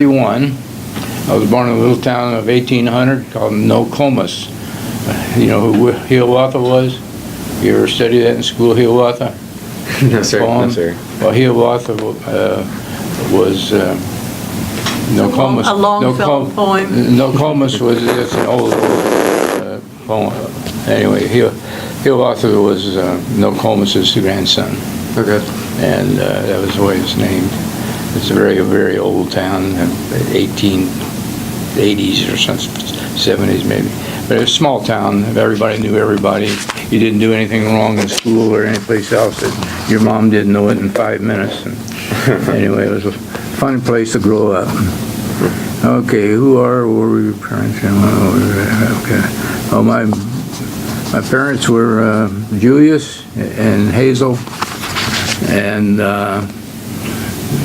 1941. I was born in a little town of 1800 called Nokomis. You know who Hiawatha was? You ever studied that in school, Hiawatha? No, sir. No, sir. Well, Hiawatha was Nokomis. A long poem. Nokomis was it's an old poem. Anyway, Hiawatha was Nokomis' grandson. Okay. And that was the way it's named. It's a very, very old town, 1880s or something, 70s maybe. But it was a small town. Everybody knew everybody. You didn't do anything wrong in school or anyplace else. Your mom didn't know it in 5 minutes. And anyway, it was a fun place to grow up. Okay, were your parents? Okay. Oh, my parents were Julius and Hazel, and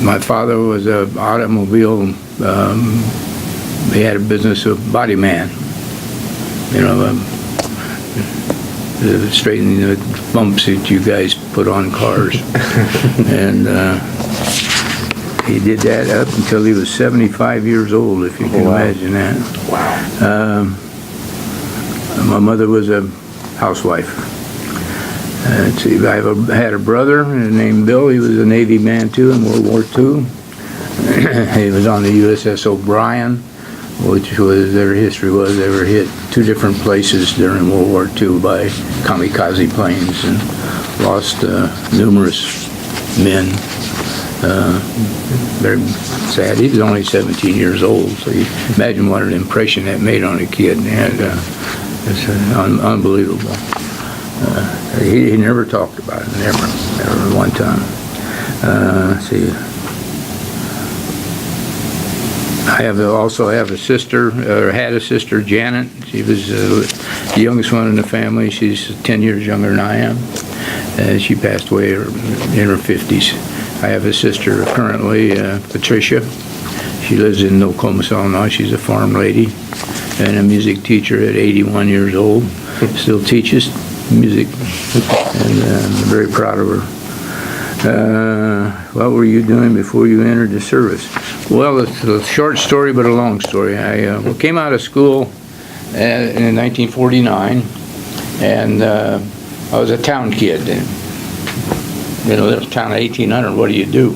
my father was an automobile. He had a business of body man. You know, straightening the bumps that you guys put on cars. And he did that up until he was 75 years old, if you can imagine that. Wow. My mother was a housewife. Let's see, I had a brother named Bill. He was a Navy man too in World War II. He was on the USS O'Brien, which was their history was they were hit 2 different places during World War II by kamikaze planes and lost numerous men. Very sad. He was only 17 years old, so you imagine what an impression that made on a kid. And it's unbelievable. He never talked about it, never one time. Let's see. I also have a sister, or had a sister, Janet. She was the youngest one in the family. She's 10 years younger than I am. She passed away in her 50s. I have a sister currently, Patricia. She lives in Nokomis, Illinois. She's a farm lady and a music teacher at 81 years old. Still teaches music, and I'm very proud of her. What were you doing before you entered the service? Well, it's a short story, but a long story. I came out of school in 1949, and I was a town kid. And, you know, little town of 1800, what do you do?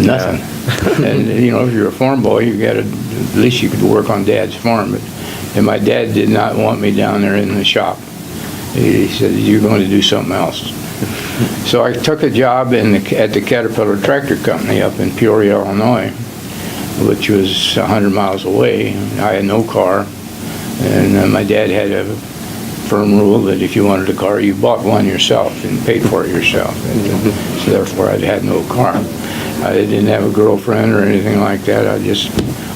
Nothing. And, you know, if you're a farm boy, at least you could work on Dad's farm. And my dad did not want me down there in the shop. He said, you're going to do something else. So I took a job at the Caterpillar Tractor Company up in Peoria, Illinois, which was 100 miles away. I had no car, and my dad had a firm rule that if you wanted a car, you bought one yourself and paid for it yourself. And so therefore, I had no car. I didn't have a girlfriend or anything like that. I just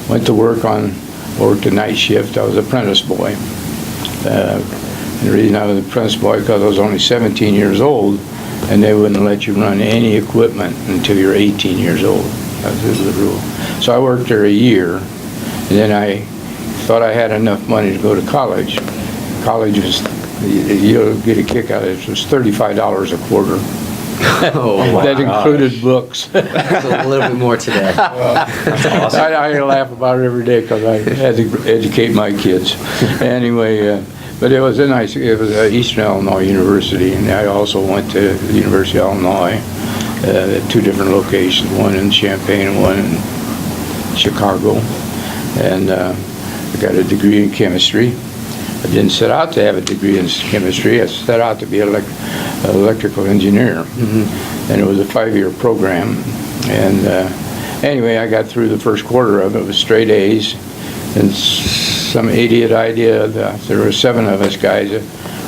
went to worked a night shift. I was an apprentice boy. And the reason I was an apprentice boy because I was only 17 years old, and they wouldn't let you run any equipment until you're 18 years old. That was the rule. So I worked there a year, and then I thought I had enough money to go to college. College was, you'll get a kick out of it, it was $35 a quarter. Oh, wow. That included books. That's a little bit more today. That's awesome. I laugh about it every day because I had to educate my kids. Anyway, but it was it was Eastern Illinois University, and I also went to the University of Illinois at 2 different locations, one in Champaign and one in Chicago. And I got a degree in chemistry. I didn't set out to have a degree in chemistry. I set out to be an electrical engineer. Mm-hmm. And it was a 5-year program. And anyway, I got through the first quarter of it with straight A's. And some idiot idea that there were 7 of us guys that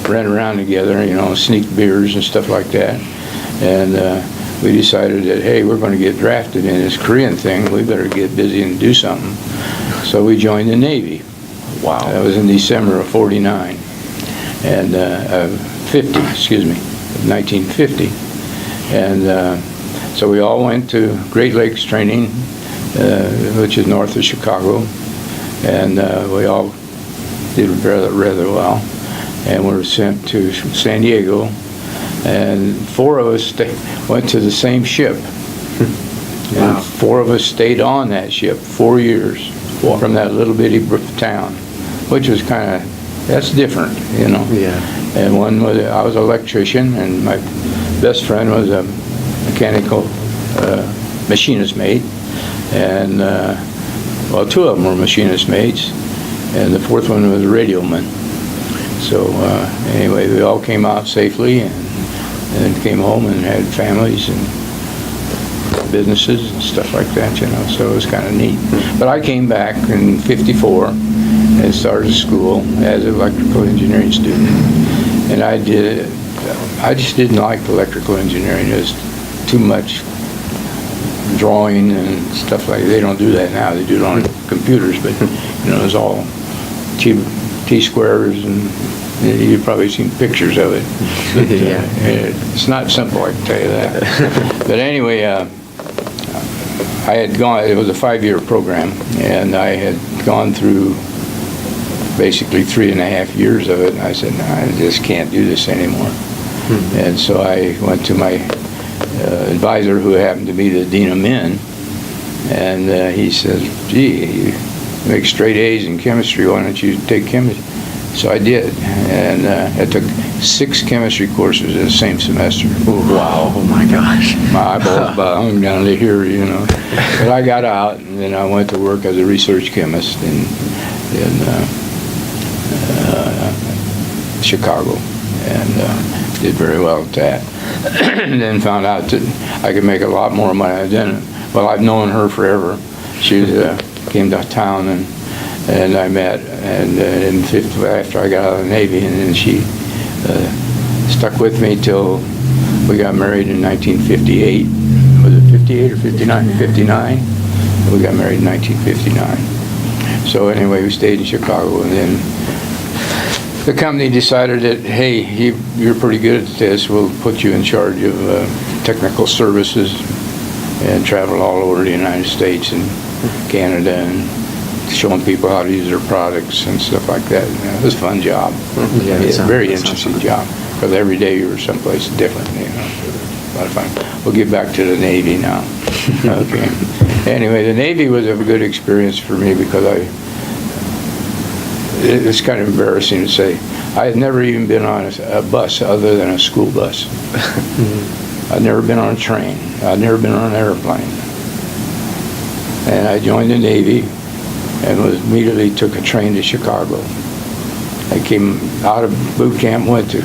ran around together, you know, sneak beers and stuff like that. And we decided that, hey, we're going to get drafted in this Korean thing. We better get busy and do something. So we joined the Navy. Wow. That was in December of 49. And 1950. And so we all went to Great Lakes training, which is north of Chicago. And we all did rather well, and were sent to San Diego, and 4 of us went to the same ship. And Wow. 4 of us stayed on that ship 4 years from that little bitty town, which was that's different, you know. Yeah. And I was an electrician, and my best friend was a mechanical machinist mate, and well, 2 of them were machinist mates, and the 4th one was a radio man. So anyway, we all came out safely, and came home and had families and businesses and stuff like that, you know. So it was kind of neat. But I came back in '54 and started school as an electrical engineering student, and I just didn't like electrical engineering. It was too much drawing and stuff like that. They don't do that now. They do it on computers, but you know, it's all T-squares, and you've probably seen pictures of it. But, Yeah. It's not simple, I can tell you that. But anyway, I had gone, it was a 5-year program, and I had gone through basically 3.5 years of it, and I said, no, I just can't do this anymore. And so I went to my advisor, who happened to be the Dean of Men, and he says, gee, you make straight A's in chemistry, why don't you take chemistry? So I did, and I took 6 chemistry courses in the same semester. Wow, oh my gosh. My eyeballs about hung down to here, you know. But I got out, and then I went to work as a research chemist in Chicago, and did very well at that. And then found out that I could make a lot more money than. Well, I've known her forever. She came to town, and I met, and after I got out of the Navy, and then she stuck with me till we got married in 1958. Was it 58 or 59? 59. We got married in 1959. So anyway, we stayed in Chicago, and then the company decided that, hey, you're pretty good at this, we'll put you in charge of technical services, and travel all over the United States and Canada, and showing people how to use their products and stuff like that. It was a fun job. Yeah, It's a very interesting job, because every day you were someplace different, you know. A lot of fun. We'll get back to the Navy now. Okay. Anyway, the Navy was a good experience for me, because it's kind of embarrassing to say, I had never even been on a bus other than a school bus. I'd never been on a train. I'd never been on an airplane. And I joined the Navy, and immediately took a train to Chicago. I came out of boot camp, went to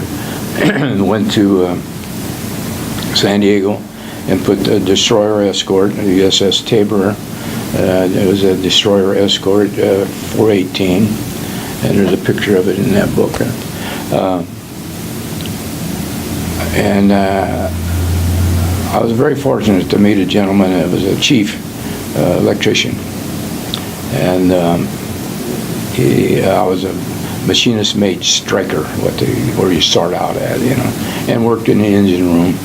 San Diego, and put the destroyer escort, the USS Tabor. It was a destroyer escort, 418, and there's a picture of it in that book. I was very fortunate to meet a gentleman that was a chief electrician, and I was a machinist mate striker, where you start out at, you know, and worked in the engine room,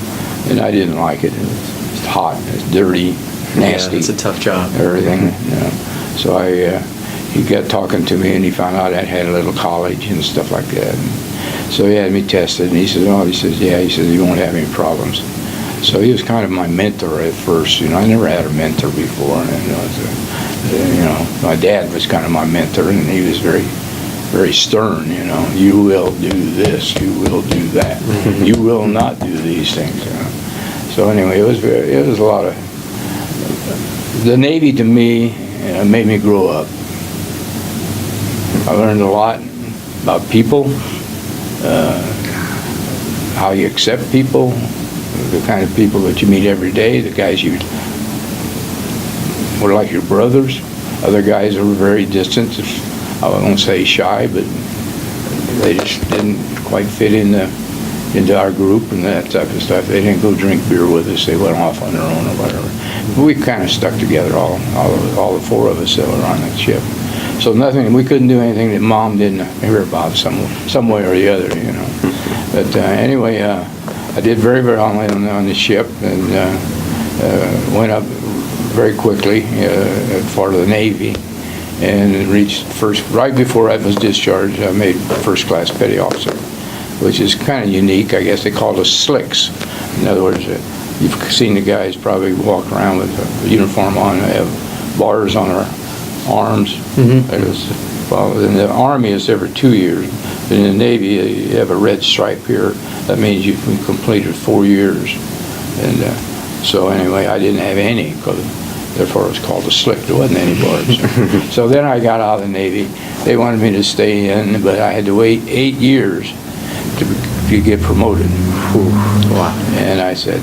and I didn't like it. It was hot, it's dirty, nasty. Yeah, it's a tough job. Everything, you know. So he got talking to me, and he found out I had a little college and stuff like that. And so he had me tested, and he says, you won't have any problems. So he was kind of my mentor at first, you know. I never had a mentor before, and you know, my dad was kind of my mentor, and he was very, very stern, you know. You will do this, you will do that, you will not do these things, you know. So anyway, it was a lot of, the Navy to me made me grow up. I learned a lot about people, how you accept people, the kind of people that you meet every day, the guys you were like your brothers, other guys who were very distant, I won't say shy, but they just didn't quite fit into our group and that type of stuff. They didn't go drink beer with us, they went off on their own or whatever. But we kind of stuck together, all the 4 of us that were on that ship. So we couldn't do anything that Mom didn't hear about some way or the other, you know. But anyway, I did very, very well on the ship, and went up very quickly for the Navy, and reached right before I was discharged, I made first class petty officer, which is kind of unique. I guess they called us slicks. In other words, you've seen the guys probably walk around with a uniform on. They have bars on their arms. Well, in the Army, it's every 2 years. But in the Navy, you have a red stripe here. That means you've completed 4 years. And so anyway, I didn't have any, because therefore it was called a slick. There wasn't any bars. So then I got out of the Navy. They wanted me to stay in, but I had to wait 8 years to get promoted. Wow. And I said,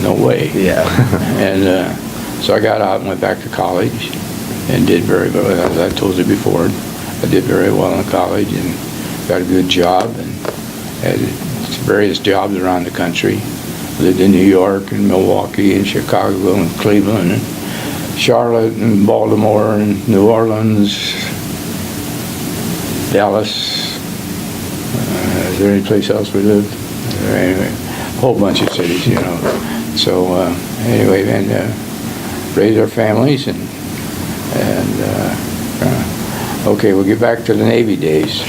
no way. Yeah. And so I got out and went back to college and did very well. As I told you before, I did very well in college and got a good job and had various jobs around the country. Lived in New York and Milwaukee and Chicago and Cleveland and Charlotte and Baltimore and New Orleans, Dallas. Is there any place else we lived? Anyway, a whole bunch of cities, you know. So anyway, and raised our families and okay, we'll get back to the Navy days.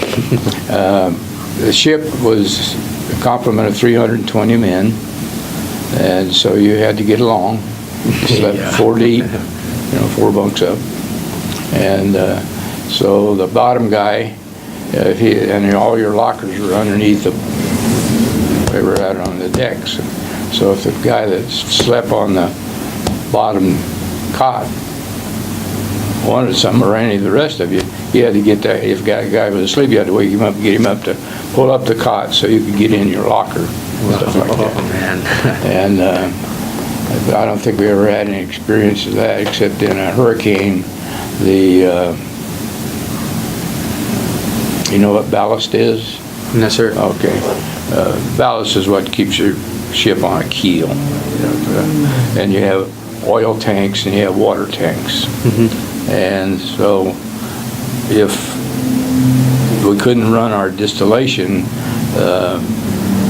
The ship was a complement of 320 men, and so you had to get along. You slept 4 deep, 4 bunks up. And so the bottom guy, and all your lockers were underneath they were out on the decks. So if the guy that slept on the bottom cot wanted something, or any of the rest of you, you had to get that. If a guy was asleep, you had to wake him up and get him up to pull up the cot so you could get in your locker. Stuff like that. Oh, man. And I don't think we ever had any experience of that, except in a hurricane. You know what ballast is? No, sir. Okay. Ballast is what keeps your ship on a keel. And you have oil tanks and you have water tanks. And so if we couldn't run our distillation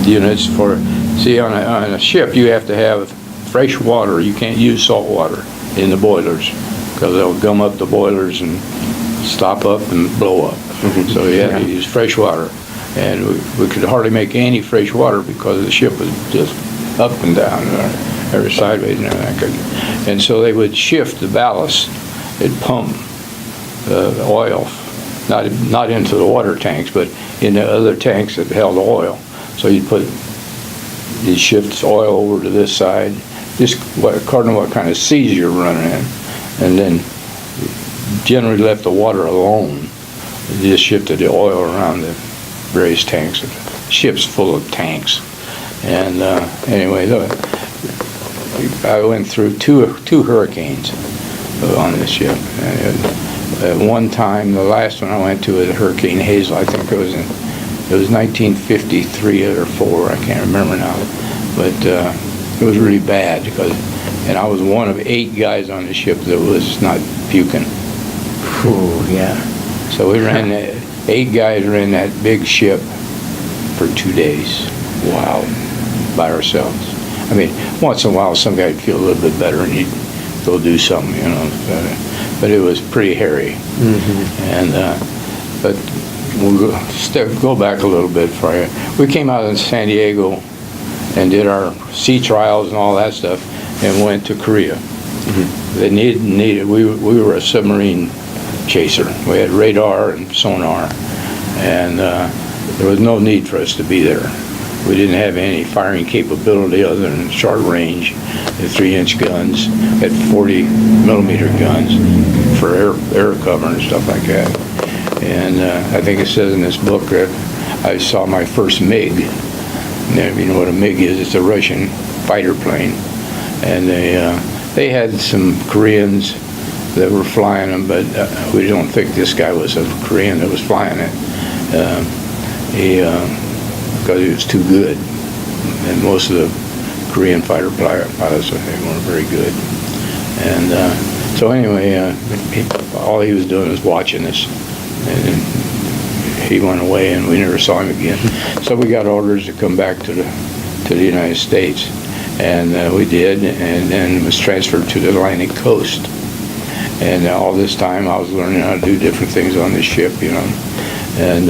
units on a ship, you have to have fresh water. You can't use salt water in the boilers, because they'll gum up the boilers and stop up and blow up. So you have to use fresh water. And we could hardly make any fresh water because the ship was just up and down, or sideways and everything. And so they would shift the ballast. They'd pump the oil, not into the water tanks, but into other tanks that held oil. So you'd shift oil over to this side, just according to what kind of seas you're running in, and then generally left the water alone. You just shifted the oil around the various tanks. The ship's full of tanks. And anyway, I went through two hurricanes on this ship. And at one time, the last one I went to was Hurricane Hazel. I think it was 1953 or 4. I can't remember now. But it was really bad, and I was one of 8 guys on the ship that was not puking. Ooh, yeah. So we ran 8 guys ran that big ship for 2 days. Wow. By ourselves. I mean, once in a while some guy'd feel a little bit better and he'd go do something, but it was pretty hairy. And but we'll go back a little bit for you. We came out in San Diego and did our sea trials and all that stuff, and went to Korea. They needed. We were a submarine chaser. We had radar and sonar, and there was no need for us to be there. We didn't have any firing capability other than short range, the 3-inch guns, had 40-millimeter guns for air cover and stuff like that. And I think it says in this book that I saw my first MiG. And you know what a MiG is? It's a Russian fighter plane. And they had some Koreans that were flying them, but we don't think this guy was a Korean that was flying it. Because he was too good. And most of the Korean fighter pilots, I think, weren't very good. And so anyway, all he was doing was watching us. And he went away, and we never saw him again. So we got orders to come back to the United States, and we did, and then was transferred to the Atlantic coast. And all this time, I was learning how to do different things on this ship, and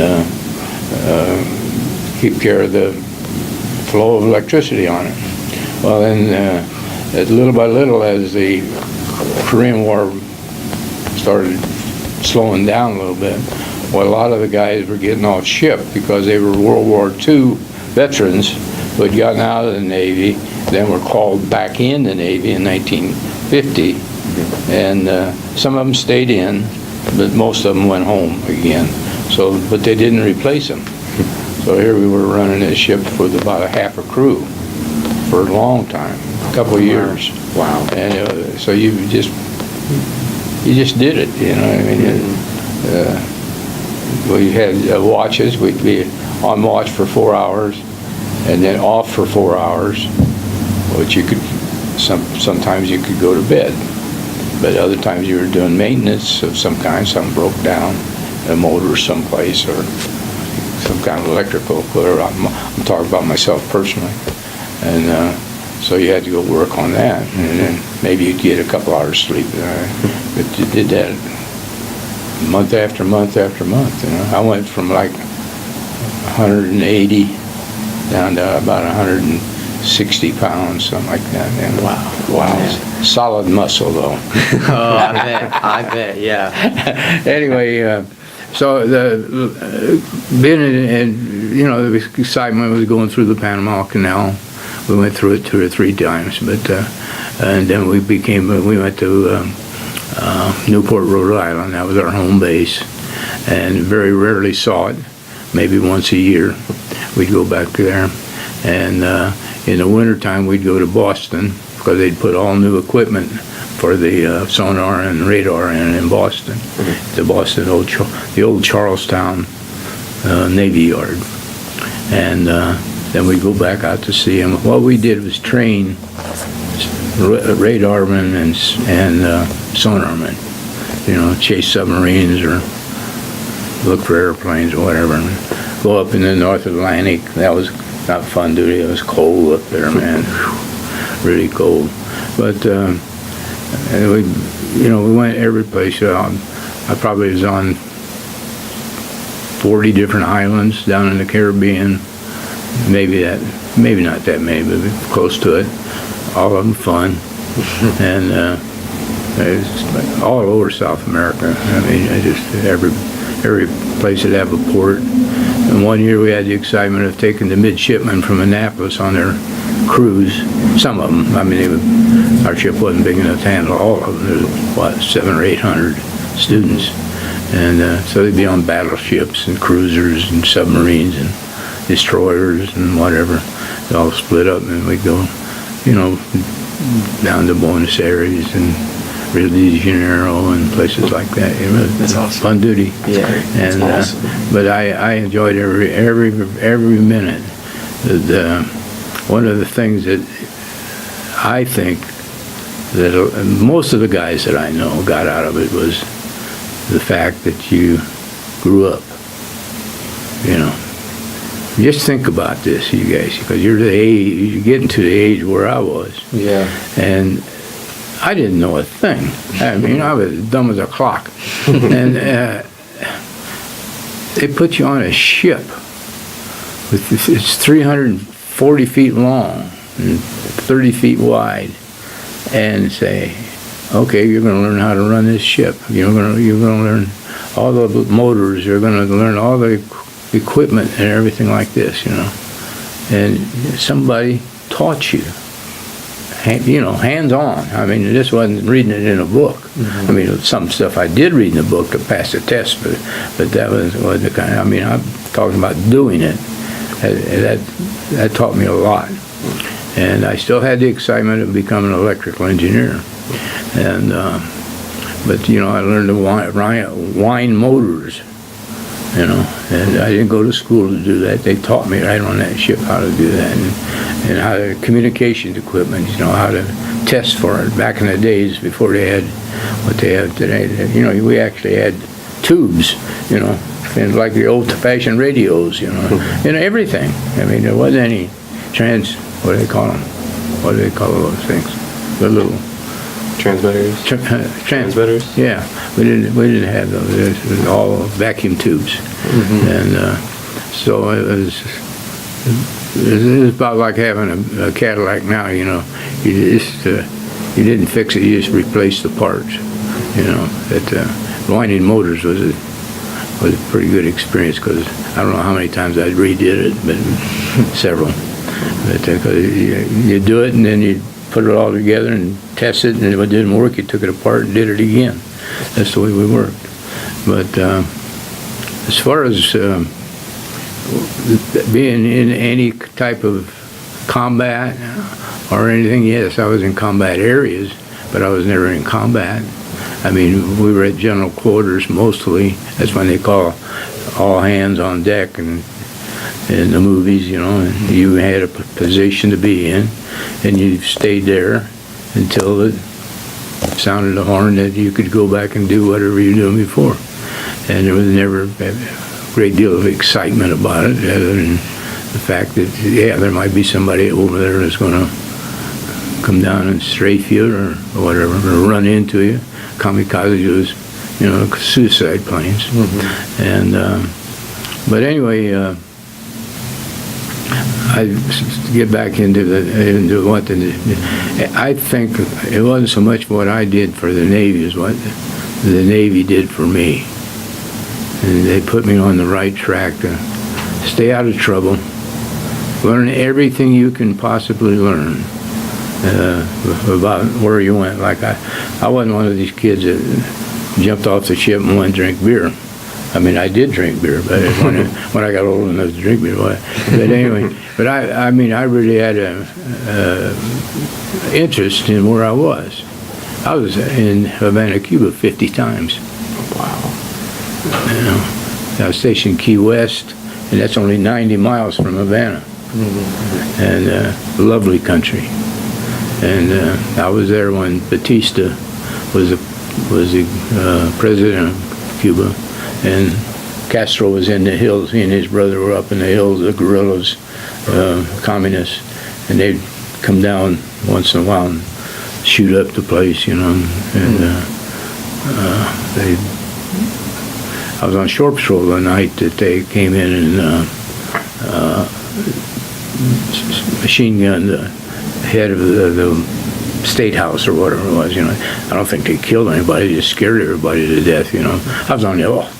keep care of the flow of electricity on it. Well, then, little by little, as the Korean War started slowing down a little bit, well, a lot of the guys were getting off ship because they were World War II veterans who had gotten out of the Navy, then were called back in the Navy in 1950, and some of them stayed in, but most of them went home again. So, but they didn't replace them. So here we were running this ship with about a half a crew for a long time, a couple of years. Wow. And so you just did it, you know what I mean? We had watches. We'd be on watch for 4 hours and then off for 4 hours, which you could, sometimes you could go to bed. But other times you were doing maintenance of some kind, something broke down, a motor someplace or some kind of electrical, whatever. I'm talking about myself personally. And so you had to go work on that. And then maybe you'd get a couple hours sleep. But you did that month after month after month. You know, I went from like 180 down to about 160 pounds, something like that. And wow. Solid muscle, though. Oh, I bet, yeah. Anyway, so being in, you know, the excitement was going through the Panama Canal. We went through it 2 or 3 times, but and then we went to Newport, Rhode Island. That was our home base, and very rarely saw it. Maybe once a year, we'd go back there, and in the wintertime we'd go to Boston because they'd put all new equipment for the sonar and radar in Boston, the Boston the old Charlestown Navy Yard, and then we go back out to sea. And what we did was train radarmen and sonarmen, you know, chase submarines or look for airplanes or whatever. And go up in the North Atlantic. That was not fun duty. It was cold up there, man. Really cold. But we went every place. I probably was on 40 different islands down in the Caribbean. Maybe not that many, but close to it. All of them fun, and it's all over South America. I mean, every place that have a port. And one year we had the excitement of taking the midshipmen from Annapolis on their cruise. Some of them. I mean, our ship wasn't big enough to handle all of them. There was 700 or 800 students, and so they'd be on battleships and cruisers and submarines and destroyers and whatever. They all split up, and we'd go, you know, down to Buenos Aires and Rio de Janeiro and places like that. It was That's awesome. Fun duty. Yeah, and that's awesome. But I enjoyed every minute. One of the things that I think that most of the guys that I know got out of it was the fact that you grew up. You know, just think about this, you guys, because you're getting to the age where I was. Yeah. And I didn't know a thing. I mean, I was dumb as a clock. And they put you on a ship. It's 340 feet long and 30 feet wide, and say, okay, you're going to learn how to run this ship. You're going to learn all the motors. You're going to learn all the equipment and everything like this, you know. And somebody taught you. You know, hands-on. I mean, this wasn't reading it in a book. Mm-hmm. I mean, some stuff I did read in a book to pass the test, but that was the kind of, I mean, I'm talking about doing it. That taught me a lot. And I still had the excitement of becoming an electrical engineer. And, but, you know, I learned to wind motors, you know, and I didn't go to school to do that. They taught me right on that ship how to do that. And how to communications equipment, you know, how to test for it. Back in the days before they had what they have today, you know, we actually had tubes, you know, and like the old-fashioned radios, you know, and everything. I mean, there wasn't any what do they call them? What do they call those things? The little Transmitters. Transmitters. Yeah, we didn't have those. It was all vacuum tubes, and so it was it's about like having a Cadillac now, you know. You just, you didn't fix it, you just replaced the parts, you know. Winding motors was a pretty good experience, because I don't know how many times I redid it, but several. But you do it, and then you put it all together and test it, and if it didn't work, you took it apart and did it again. That's the way we worked. But as far as being in any type of combat or anything, yes, I was in combat areas, but I was never in combat. I mean, we were at general quarters mostly. That's when they call all hands on deck and in the movies, you know, and you had a position to be in, and you stayed there until it sounded the horn that you could go back and do whatever you were doing before. And there was never a great deal of excitement about it, other than the fact that, yeah, there might be somebody over there that's going to come down and strafe you or whatever, or run into you. Kamikaze was, you know, suicide planes. Mm-hmm. And but anyway, I get back into what I think it wasn't so much what I did for the Navy as what the Navy did for me. And they put me on the right track to stay out of trouble, learn everything you can possibly learn about where you went. Like I wasn't one of these kids that jumped off the ship and went and drank beer. I mean, I did drink beer, but when I got old enough to drink beer. But anyway, but I mean, I really had a interest in where I was. I was in Havana, Cuba 50 times. Wow. You know, I was stationed in Key West, and that's only 90 miles from Havana. Mm-hmm. And lovely country. And I was there when Batista was the president of Cuba. And Castro was in the hills. He and his brother were up in the hills, the guerrillas, communists, and they'd come down once in a while and shoot up the place, you know. And I was on shore patrol the night that they came in and machine gunned the head of the State House or whatever it was, you know. I don't think they killed anybody, they just scared everybody to death, you know. I was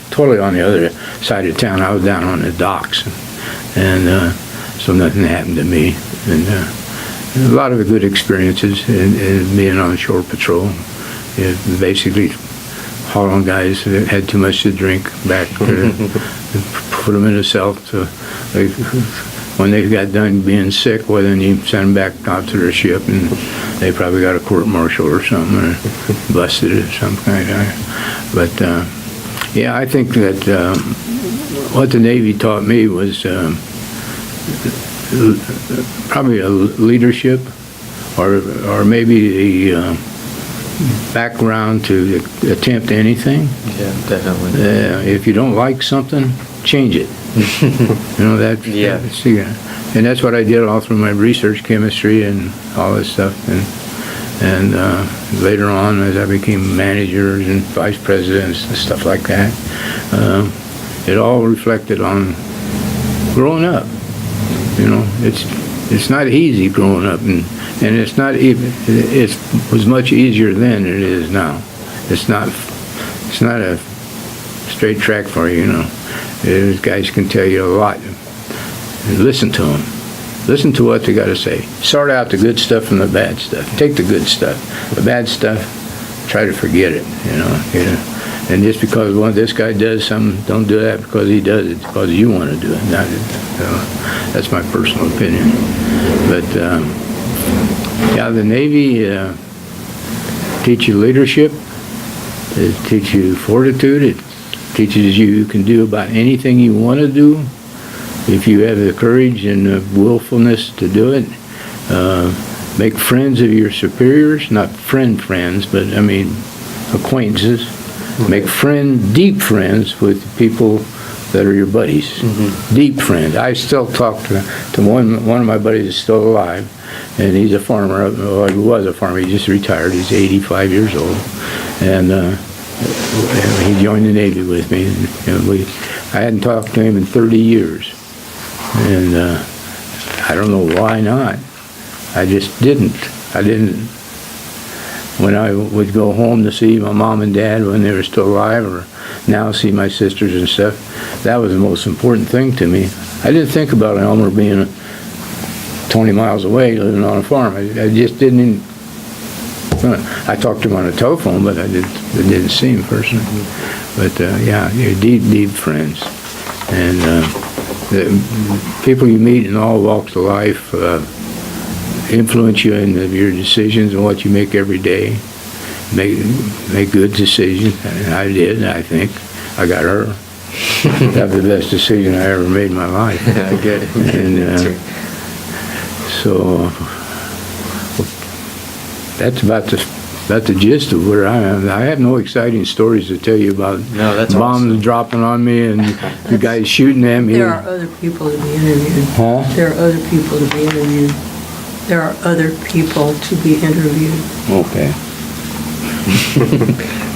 totally on the other side of town. I was down on the docks, and so nothing happened to me. And a lot of good experiences in being on shore patrol. Basically hauling guys that had too much to drink back to put them in a cell to, like, when they got done being sick, well, then you send them back out to their ship, and they probably got a court-martial or something, or busted or something like that. But yeah, I think that what the Navy taught me was probably a leadership, or maybe the background to attempt anything. Yeah, definitely. If you don't like something, change it. You know that. Yeah. And that's what I did all through my research, chemistry, and all this stuff. And later on, as I became managers and vice presidents and stuff like that, it all reflected on growing up. You know, it's not easy growing up, and it's not even. It was much easier then than it is now. It's not a straight track for you, you know. These guys can tell you a lot. Listen to them. Listen to what they got to say. Sort out the good stuff from the bad stuff. Take the good stuff. The bad stuff, try to forget it, you know. And just because this guy does something, don't do that because he does it, because you want to do it. That's my personal opinion. But yeah, the Navy teach you leadership. It teach you fortitude. It teaches you can do about anything you want to do if you have the courage and the willfulness to do it. Make friends of your superiors, not friends, but I mean acquaintances. Mm-hmm. Make deep friends with people that are your buddies. Mm-hmm. Deep friends. I still talk to one of my buddies is still alive, and he's a farmer. Well, he was a farmer. He just retired. He's 85 years old, and he joined the Navy with me. And, I hadn't talked to him in 30 years, and I don't know why not. I just didn't. I didn't. When I would go home to see my mom and dad when they were still alive, or now see my sisters and stuff, that was the most important thing to me. I didn't think about Elmer being 20 miles away living on a farm. I just didn't. I talked to him on the telephone, but I didn't see him personally. But yeah, you're deep friends, and the people you meet in all walks of life influence you in your decisions and what you make every day. Make good decisions, and I did. I think I got her. That was the best decision I ever made in my life. Yeah, good. And so that's about the gist of where I am. I have no exciting stories to tell you about. No, that's bombs awesome. Dropping on me and the guys shooting at me. There are other people to be interviewed. Huh? There are other people to be interviewed. There are other people to be interviewed. Okay.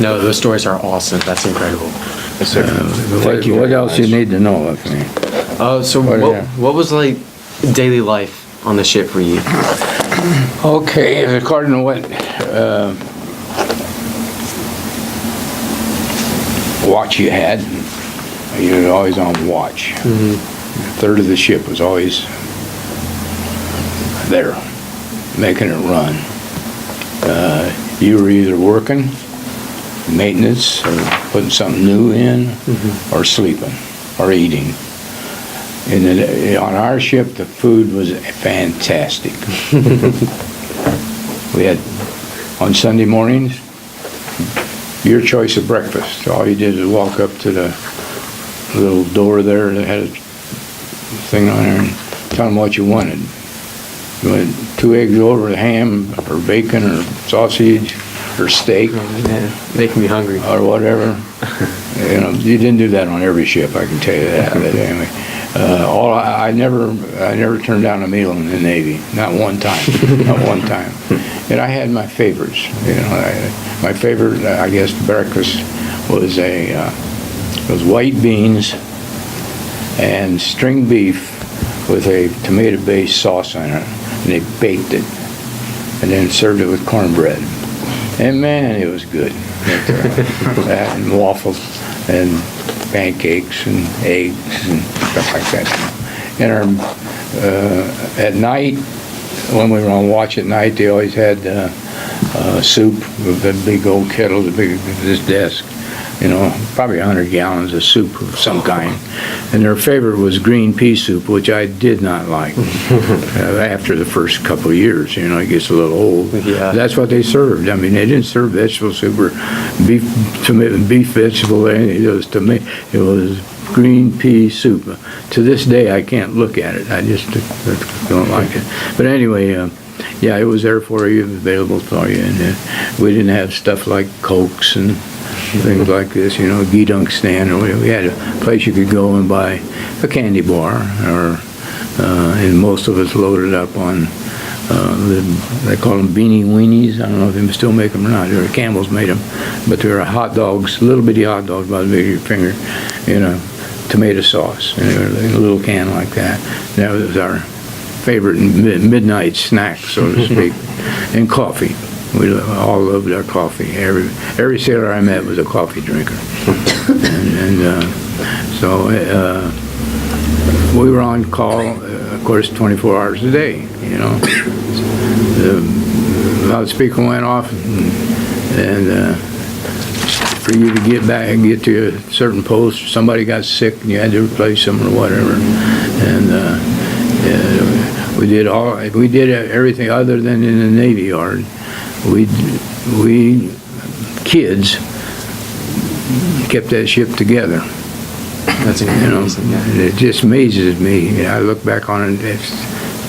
No, those stories are awesome. That's incredible. Yes, sir. Thank you What very else you much. need to know of me? So what was like daily life on the ship for you? Okay, according to what watch you had, you were always on watch. A third of the ship was always there, making it run. You were either working, maintenance, or putting something new in, or sleeping, or eating. And then on our ship, the food was fantastic. We had, on Sunday mornings, your choice of breakfast. All you did was walk up to the little door there that had a thing on there and tell them what you wanted. You wanted 2 eggs over, ham, or bacon, or sausage, or steak, Making me hungry. or whatever. You didn't do that on every ship, I can tell you that. But anyway, I never turned down a meal in the Navy, not one time, not one time. And I had my favorites. My favorite, I guess, breakfast was was white beans and string beef with a tomato-based sauce on it, and they baked it, and then served it with cornbread. And man, it was good. That and waffles and pancakes and eggs and stuff like that. And at night, when we were on watch at night, they always had soup with a big old kettle, this desk. Probably 100 gallons of soup of some kind. And their favorite was green pea soup, which I did not like. After the first couple of years, it gets a little old. Yeah. That's what they served. I mean, they didn't serve vegetable soup or beef vegetable or anything. It was green pea soup. To this day, I can't look at it. I just don't like it. But anyway, yeah, it was there for you, available for you. And we didn't have stuff like Cokes and things like this, Geedunk stand, or we had a place you could go and buy a candy bar, and most of us loaded up on, they call them beanie weenies. I don't know if they still make them or not. Campbell's made them, but they were hot dogs, little bitty hot dogs about the big of your finger, tomato sauce, in a little can like that. That was our favorite midnight snack, so to speak, and coffee. We all loved our coffee. Every sailor I met was a coffee drinker. So we were on call, of course, 24 hours a day, The loudspeaker went off, and for you to get back and get to a certain post, somebody got sick and you had to replace them or whatever. And we did everything other than in the Navy Yard. We kids kept that ship together. That's amazing. It just amazes me. I look back on it, it's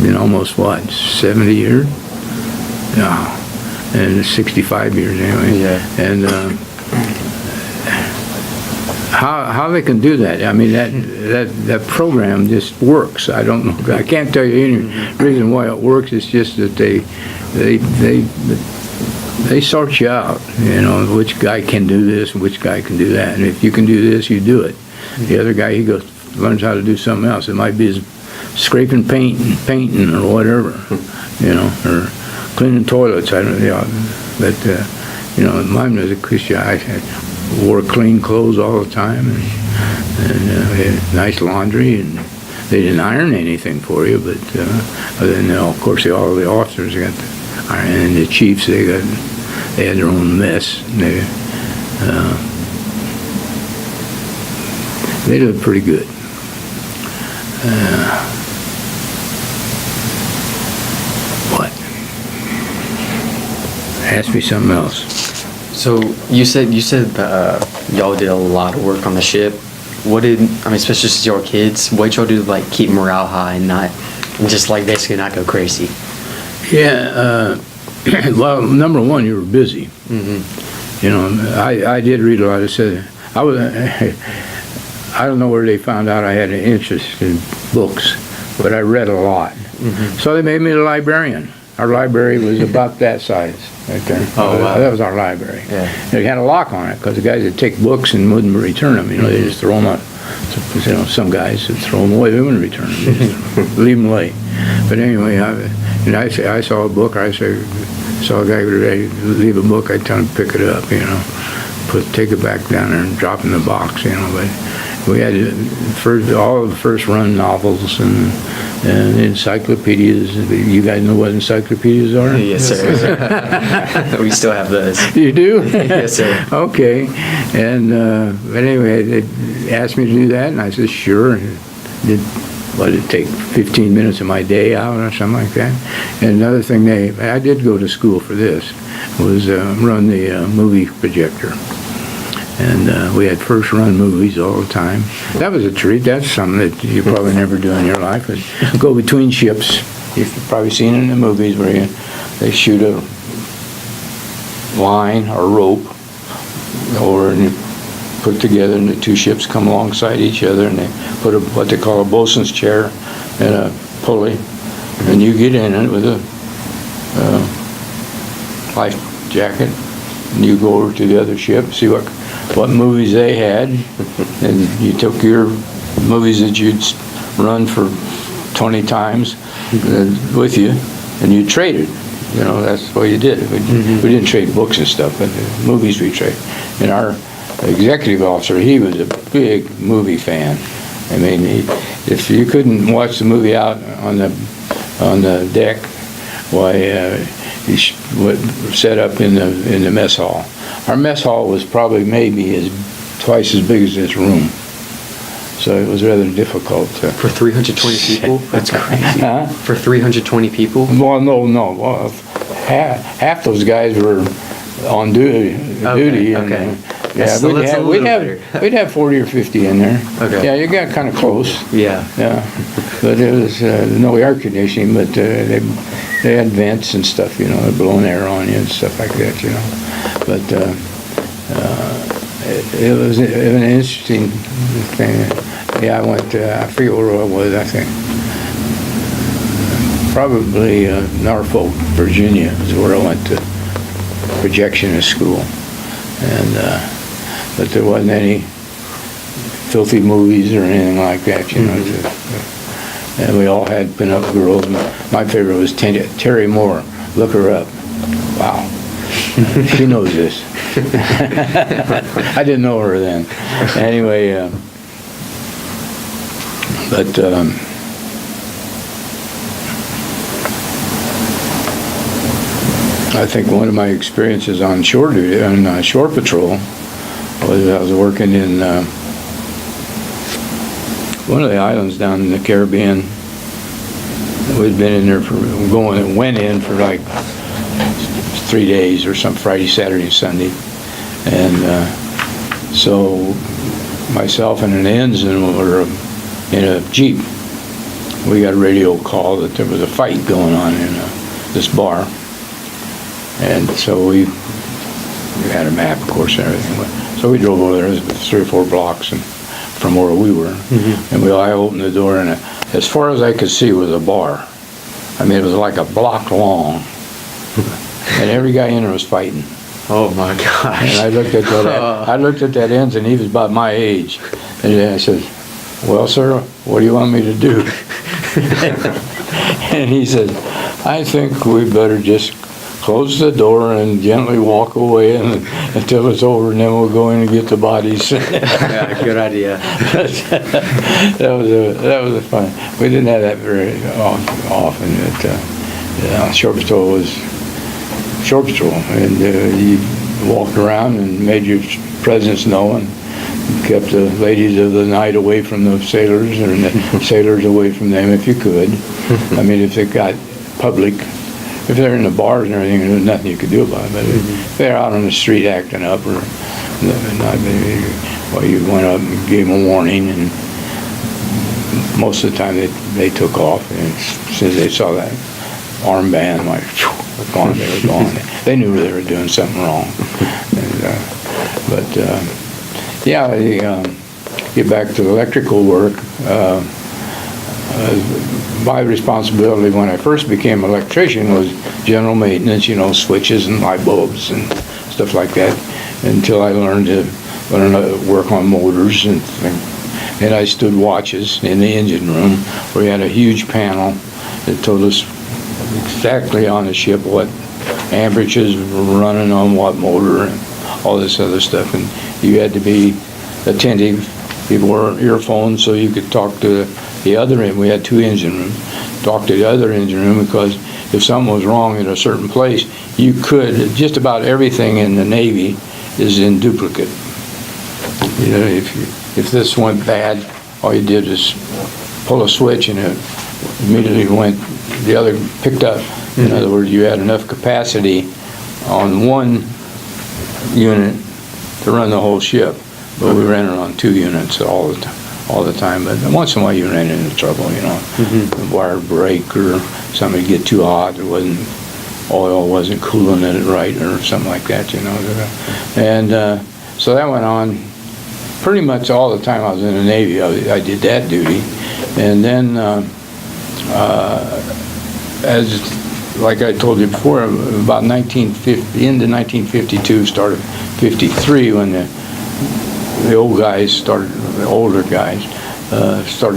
been almost 70 years? No, and 65 years anyway. Yeah. And how they can do that? I mean, that program just works. I don't know. I can't tell you any reason why it works. It's just that they sort you out, which guy can do this and which guy can do that. And if you can do this, you do it. The other guy, he learns how to do something else. It might be his scraping painting or whatever, or cleaning toilets. I don't, but mine was a cliche. I wore clean clothes all the time, and we had nice laundry, and they didn't iron anything for you, but other than of course all the officers got the iron, and the chiefs they had their own mess. They lived pretty good. What? Ask me something else. So you said y'all did a lot of work on the ship. Especially since y'all kids, what did y'all do to like keep morale high and just like basically not go crazy? Yeah, well, number one, you were busy. I did read a lot. I don't know where they found out I had an interest in books, but I read a lot. So they made me a librarian. Our library was about that size right there. Oh, wow. That was our library. Yeah. It had a lock on it because the guys would take books and wouldn't return them. They just throw them out. Some guys would throw them away. They wouldn't return them. They just leave them late. But anyway, I saw a book. I saw a guy leave a book. I'd tell him to pick it up. Take it back down there and drop it in the box. But we had all of the first run novels and encyclopedias. You guys know what encyclopedias are? Yes, sir. We still have those. You do? Yes, sir. Okay. And but anyway, they asked me to do that, and I said sure. Did it take 15 minutes of my day out or something like that? And another thing, I did go to school for this, was run the movie projector. And we had first run movies all the time. That was a treat. That's something that you probably never do in your life. But go between ships. You've probably seen it in the movies where they shoot a line or rope over and you put together, and the two ships come alongside each other, and they put what they call a bosun's chair and a pulley, and you get in it with a life jacket, and you go over to the other ship, see what movies they had, and you took your movies that you'd run for 20 times with you, and you traded. That's what you did. We didn't trade books and stuff, but the movies we traded. And our executive officer, he was a big movie fan. I mean, if you couldn't watch the movie out on the deck, why he would set up in the mess hall. Our mess hall was probably maybe twice as big as this room, so it was rather difficult. For 320 people? That's crazy. Huh? For 320 people? Well, no. Well, half those guys were on duty. Okay. Yeah, we'd have 40 or 50 in there. Okay. Yeah, you got kind of close. Yeah. Yeah, but it was no air conditioning, but they had vents and stuff, blowing air on you and stuff like that, But it was an interesting thing. Yeah, I went to, I forget where I was, I think. Probably Norfolk, Virginia is where I went to projectionist school. And but there wasn't any filthy movies or anything like that, And we all had pin-up girls. My favorite was Terry Moore. Look her up. Wow. She knows this. I didn't know her then. Anyway, I think one of my experiences on shore duty, on shore patrol, was I was working in one of the islands down in the Caribbean. We'd been in there went in for like 3 days or some Friday, Saturday, and Sunday. And so myself and an ensign were in a Jeep. We got a radio call that there was a fight going on in this bar. And so we had a map, of course, and everything. So we drove over there. It was 3 or 4 blocks from where we were. And I opened the door, and as far as I could see was a bar. I mean, it was like a block long. And every guy in there was fighting. Oh my gosh. And I looked at that ensign, he was about my age. And I said, well, sir, what do you want me to do? And he said, I think we better just close the door and gently walk away until it's over, and then we'll go in and get the bodies. Yeah, good idea. That was a fun. We didn't have that very often. Short Patrol was Short Patrol, and you walked around and made your presence known. Kept the ladies of the night away from the sailors, or the sailors away from them if you could. I mean, if it got public, if they're in the bars and everything, there's nothing you could do about it. But if they're out on the street acting up, or not, well, you went up and gave them a warning, and most of the time they took off. And as soon as they saw that armband, like, gone, they were gone. They knew they were doing something wrong. Yeah, get back to electrical work. My responsibility when I first became an electrician was general maintenance, switches and light bulbs and stuff like that, until I learned to work on motors and things. And I stood watches in the engine room where we had a huge panel that told us exactly on the ship what amperages were running on what motor and all this other stuff. And you had to be attentive. People wore earphones so you could talk to the other end. We had 2 engine rooms. Talk to the other engine room, because if something was wrong in a certain place, you could. Just about everything in the Navy is in duplicate. If this went bad, all you did is pull a switch and it immediately went. The other picked up. In other words, you had enough capacity on one unit to run the whole ship, but we ran it on 2 units all the time. But once in a while you ran into trouble, the wire break or something would get too hot. Oil wasn't cooling it right or something like that, And so that went on pretty much all the time I was in the Navy. I did that duty, and then like I told you before, about 1950, into 1952, started 53, when the older guys started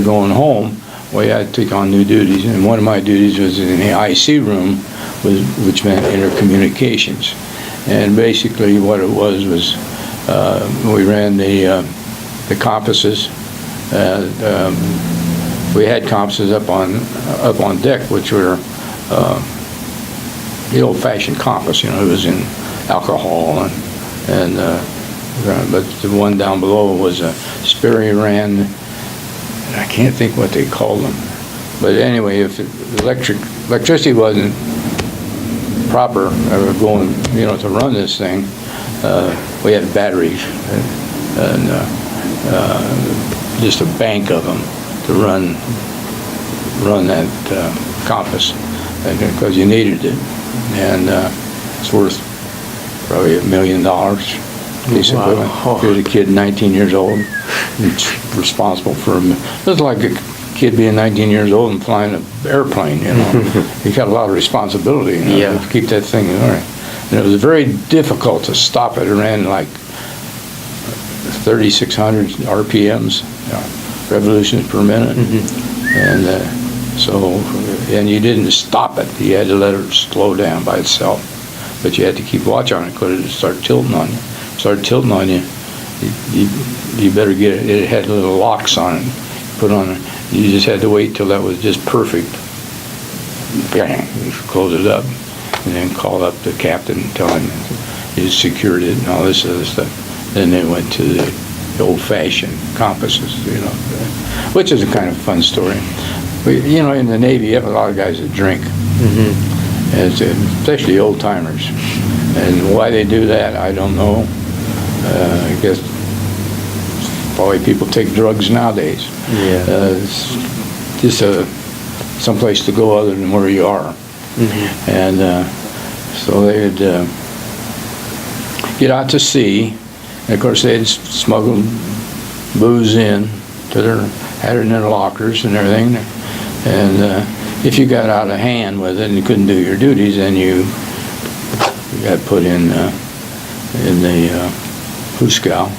going home. We had to take on new duties, and one of my duties was in the IC room, which meant intercommunications. And basically what it was we ran the compasses. We had compasses up on deck, which were the old-fashioned compass. It was in alcohol, but the one down below was a Sperry ran. I can't think what they called them, but anyway, if electricity wasn't proper going, to run this thing, we had batteries and just a bank of them to run that compass, because you needed it, and it's worth probably $1 million. Piece of equipment. Here's a kid 19 years old, responsible for him. It was like a kid being 19 years old and flying an airplane, He got a lot of responsibility, to keep that thing going. And it was very difficult to stop it. It ran like 3,600 RPMs, revolutions per minute. And you didn't stop it. You had to let it slow down by itself. But you had to keep watch on it, because it would start tilting on you. You better get it. It had little locks on it. You just had to wait till that was just perfect. Bang, close it up, and then call up the captain and tell him you secured it and all this other stuff. Then they went to the old-fashioned compasses, which is a kind of fun story. But, in the Navy, you have a lot of guys that drink, especially old-timers. And why they do that, I don't know. I guess probably people take drugs nowadays. It's just someplace to go other than where you are. And so they'd get out to sea, and of course they'd smuggle booze in had it in their lockers and everything. And if you got out of hand with it and you couldn't do your duties, then you got put in the Huskow,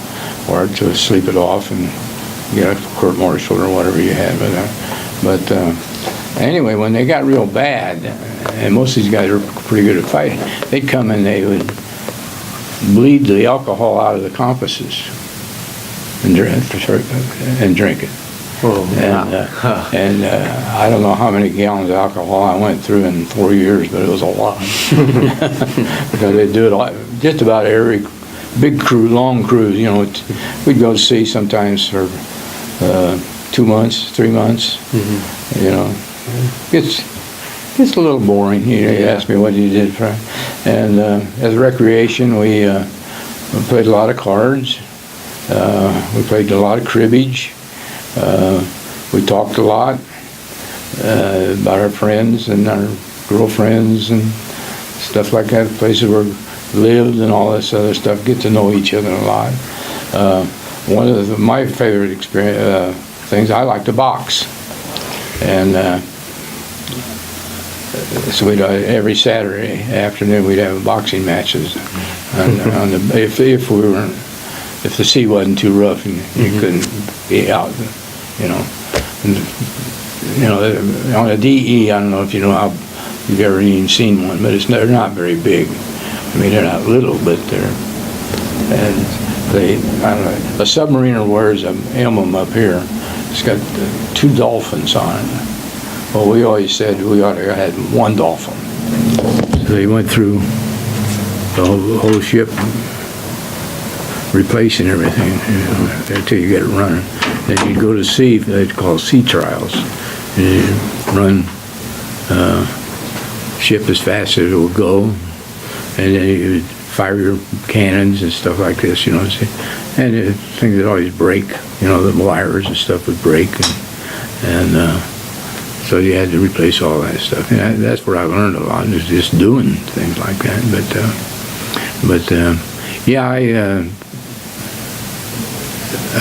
or to sleep it off and get a court-martial or whatever you had. But Anyway, when they got real bad, and most of these guys are pretty good at fighting, they'd come and they would bleed the alcohol out of the compasses and drink it. Oh, And I don't know how many gallons of alcohol I went through in 4 years, but it was a lot. Because they do it just about every big cruise, long cruise. You know, we'd go to sea sometimes for 2 months, 3 months. Mm-hmm. You know, it's a little boring. You ask me what you did for, and as recreation, we played a lot of cards. We played a lot of cribbage. We talked a lot about our friends and our girlfriends and stuff like that, places where we lived and all this other stuff, get to know each other a lot. One of my favorite things, I like to box. And so every Saturday afternoon we'd have boxing matches. If the sea wasn't too rough and you couldn't be out, you know. And, you know, on a DE, I don't know if you know how you've ever even seen one, but they're not very big. I mean, they're not little, but I don't know, a submariner wears an emblem up here. It's got 2 dolphins on it. Well, we always said we ought to have had 1 dolphin. So they went through the whole ship, replacing everything, you know, until you get it running. Then you'd go to sea, they'd call sea trials. And you'd run ship as fast as it would go, and then you would fire your cannons and stuff like this, you know. And things that always break, you know, the wires and stuff would break, and so you had to replace all that stuff. And that's where I learned a lot, is just doing things like that. But yeah,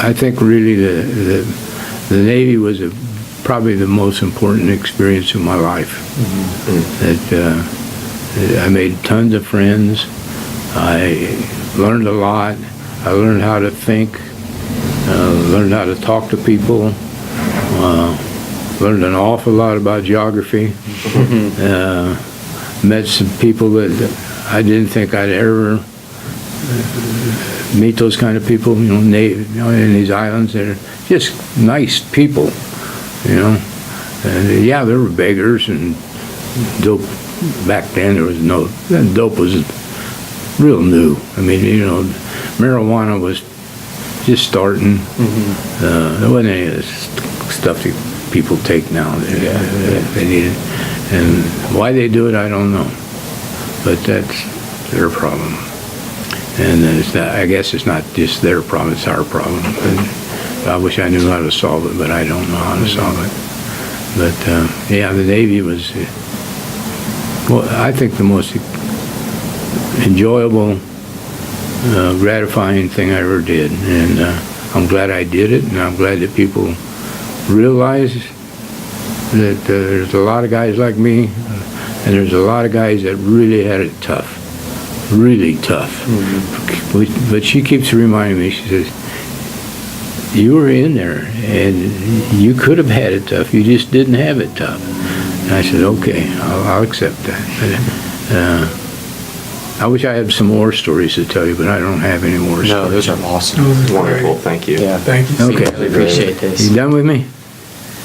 I think really the Navy was probably the most important experience of my life. That I made tons of friends. I learned a lot. I learned how to think. Learned how to talk to people. Learned an awful lot about geography. Met some people that I didn't think I'd ever meet, those kind of people, you know, in these islands. They're just nice people, you know. And yeah, there were beggars and dope. Back then there was no, dope was real new. I mean, you know, marijuana was just starting. There wasn't any of this stuff that people take now. They need it. And why they do it, I don't know. But that's their problem. And it's not, I guess it's not just their problem, it's our problem. And I wish I knew how to solve it, but I don't know how to solve it. But yeah, the Navy was, well, I think the most enjoyable, gratifying thing I ever did. And I'm glad I did it, and I'm glad that people realize that there's a lot of guys like me, and there's a lot of guys that really had it tough. Really tough. But she keeps reminding me, she says, you were in there and you could have had it tough, you just didn't have it tough. And I said, okay, I'll accept that. But, I wish I had some more stories to tell you, but I don't have any more stories. No, those are awesome. Wonderful, thank you. Yeah. Thank you. Okay. Really appreciate this. You done with me?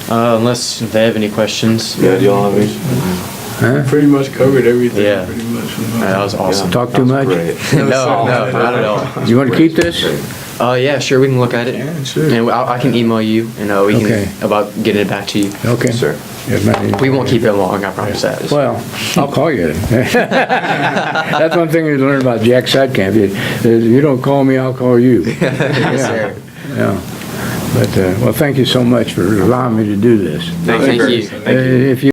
Unless they have any questions. Yeah, do y'all have any? Huh? Pretty much covered everything. Yeah. Pretty much. That was awesome. Talk too much? Great. No, not at all. You want to keep this? Yeah, sure, we can look at it. Yeah, sure. And I can email you, and we Okay. can, about getting it back to you. Okay. Sir. We won't keep it long, I promise that. Well, I'll call you. That's one thing you learn about Jack Saatkam. You don't call me, I'll call you. Yes, sir. Yeah. But, well, thank you so much for allowing me to do this. Thank you. Thank you. If you